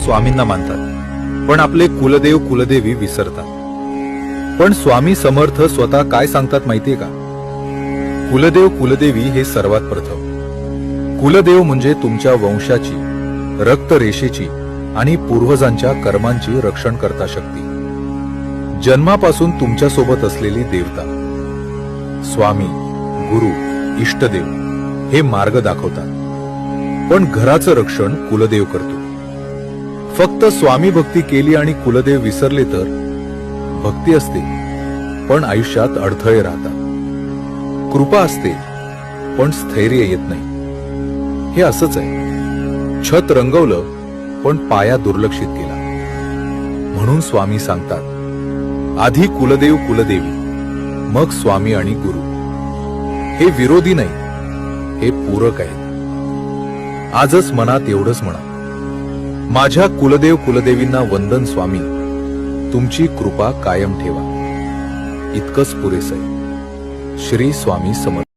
स्वामींना मानतात, पण आपले कुलदेव कुलदेवी विसरतात। पण स्वामी समर्थ स्वतः काय सांगतात माहितीये का? कुलदेव कुलदेवी हे सर्वात प्रथम। कुलदेव म्हणजे तुमच्या वंशाची, रक्तरेषेची आणि पूर्वजांच्या कर्मांची रक्षण करता शक्ती, जन्मापासून तुमच्या सोबत असलेली देवता। स्वामी, गुरु, इष्टदेव हे मार्ग दाखवतात, पण घराचं रक्षण कुलदेव करतो। फक्त स्वामी भक्ती केली आणि कुलदेव विसरले तर भक्ती असते पण आयुष्यात अडथळे राहतात, कृपा असते पण स्थैर्य येत नाही। हे असंच आहे, छत रंगवलं पण पाया दुर्लक्षित केला। म्हणून स्वामी सांगतात, आधी कुलदेव कुलदेवी, मग स्वामी आणि गुरु। हे विरोधी नाही, हे पूरक आहेत। आजच मनात एवढंच म्हणा, माझ्या कुलदेव कुलदेवींना वंदन स्वामी, तुमची कृपा कायम ठेवा। इतकंच पुरेसं आहे। श्री स्वामी समर्थ।